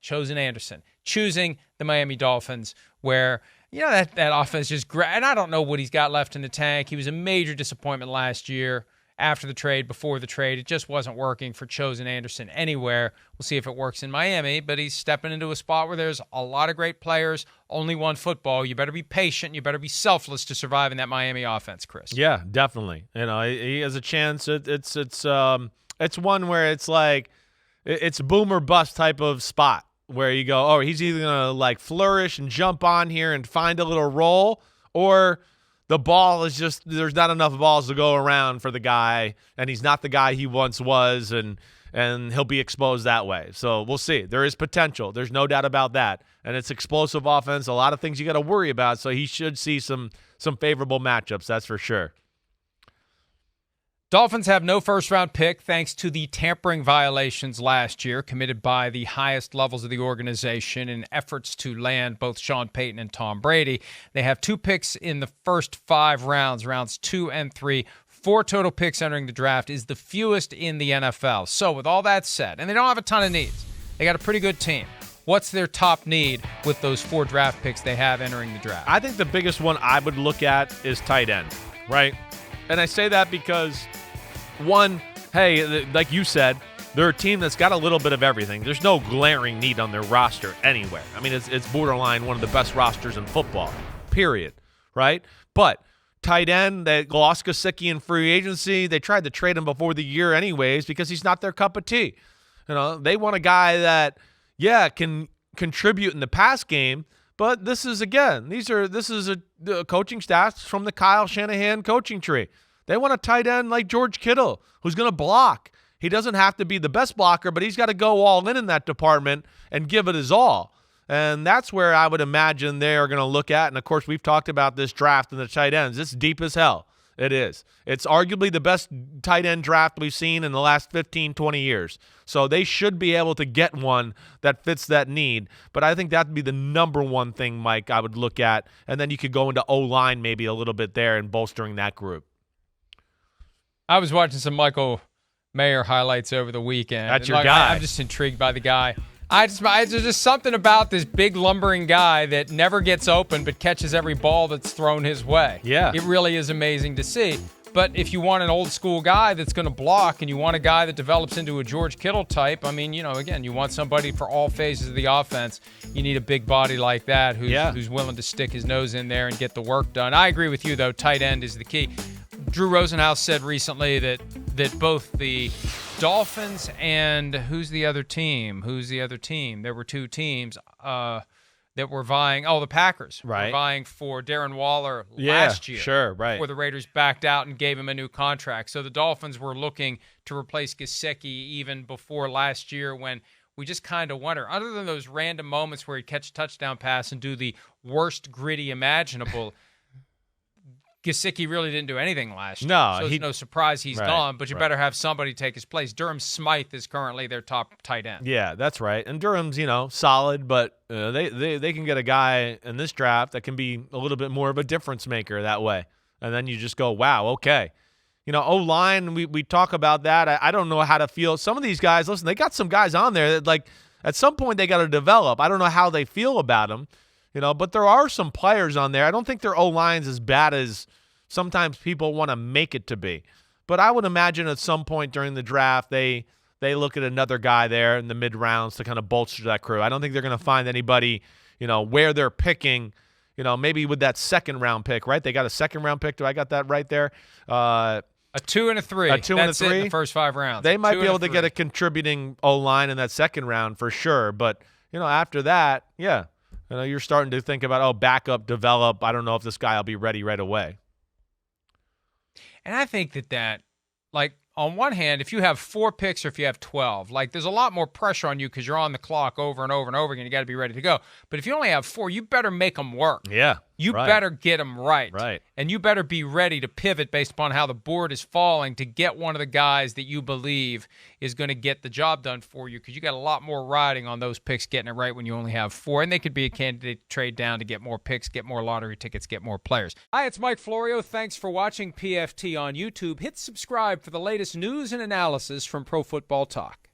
Chosen Anderson, choosing the Miami Dolphins, where, that offense just and I don't know what he's got left in the tank. He was a major disappointment last year. After the trade, before the trade, it just wasn't working for Chosen Anderson anywhere. We'll see if it works in Miami, but he's stepping into a spot where there's a lot of great players, only one football. You better be patient. You better be selfless to survive in that Miami offense, Chris. Yeah, definitely. He has a chance. It's one where it's like it's boom or bust type of spot where you go, oh, he's either gonna like flourish and jump on here and find a little role, or the ball is just, there's not enough balls to go around for the guy, and he's not the guy he once was, and he'll be exposed that way. So we'll see. There is potential. There's no doubt about that. And it's explosive offense, a lot of things you got to worry about, so he should see some favorable matchups, that's for sure. Dolphins have no first-round pick thanks to the tampering violations last year committed by the highest levels of the organization in efforts to land both Sean Payton and Tom Brady. They have 2 picks in the first 5 rounds, rounds 2 and 3. 4 total picks entering the draft is the fewest in the NFL. So with all that said, and they don't have a ton of needs, they got a pretty good team. What's their top need with those 4 draft picks they have entering the draft? I think the biggest one I would look at is tight end, right? And I say that because, one, hey, like you said, they're a team that's got a little bit of everything. There's no glaring need on their roster anywhere. I mean, it's borderline one of the best rosters in football, period, right? But tight end, they lost Gesicki in free agency. They tried to trade him before the year anyways because he's not their cup of tea. They want a guy that, can contribute in the pass game, but this is a coaching staff from the Kyle Shanahan coaching tree. They want a tight end like George Kittle who's going to block. He doesn't have to be the best blocker, but he's got to go all in that department and give it his all. And that's where I would imagine they are going to look at. And, of course, we've talked about this draft and the tight ends. It's deep as hell. It is. It's arguably the best tight end draft we've seen in the last 15, 20 years. So they should be able to get one that fits that need. But I think that would be the number one thing, Mike, I would look at. And then you could go into O-line maybe a little bit there and bolstering that group. I was watching some Michael Mayer highlights over the weekend. That's your guy. I'm just intrigued by the guy. There's just something about this big lumbering guy that never gets open but catches every ball that's thrown his way. Yeah. It really is amazing to see. But if you want an old school guy that's going to block and you want a guy that develops into a George Kittle type, I mean, again, you want somebody for all phases of the offense. You need a big body like that who's willing to stick his nose in there and get the work done. I agree with you, though. Tight end is the key. Drew Rosenhaus said recently that both the Dolphins and who's the other team? There were 2 teams that were vying. Oh, the Packers were vying for Darren Waller last year. Sure, right. Before the Raiders backed out and gave him a new contract. So the Dolphins were looking to replace Gesicki even before last year, when we just kind of wonder, other than those random moments where he'd catch a touchdown pass and do the worst gritty imaginable, Gesicki really didn't do anything last year. No, so it's no surprise he's gone, but you right. better have somebody take his place. Durham Smythe is currently their top tight end. Yeah, that's right. And Durham's, solid, but they can get a guy in this draft that can be a little bit more of a difference maker that way. And then you just go, wow, okay. O-line, we talk about that. I don't know how to feel. Some of these guys, listen, they got some guys on there that, like, at some point they got to develop. I don't know how they feel about them. But there are some players on there. I don't think their O-line's as bad as sometimes people want to make it to be. But I would imagine at some point during the draft, they look at another guy there in the mid-rounds to kind of bolster that crew. I don't think they're going to find anybody, where they're picking, maybe with that second-round pick, right? They got a second-round pick. Do I got that right there? A 2 and a 3. A 2 and a 3? That's it in the first 5 rounds. They might be able to get a contributing O-line in that second round for sure. But, after that, yeah. You're starting to think about, backup, develop. I don't know if this guy will be ready right away. And I think that, like, on one hand, if you have 4 picks or if you have 12, like, there's a lot more pressure on you because you're on the clock over and over and over again. You got to be ready to go. But if you only have 4, you better make them work. Yeah. You better get them right. Right. And you better be ready to pivot based upon how the board is falling to get one of the guys that you believe is going to get the job done for you, because you got a lot more riding on those picks getting it right when you only have 4. And they could be a candidate to trade down to get more picks, get more lottery tickets, get more players. Hi, it's Mike Florio. Thanks for watching PFT on YouTube. Hit subscribe for the latest news and analysis from Pro Football Talk.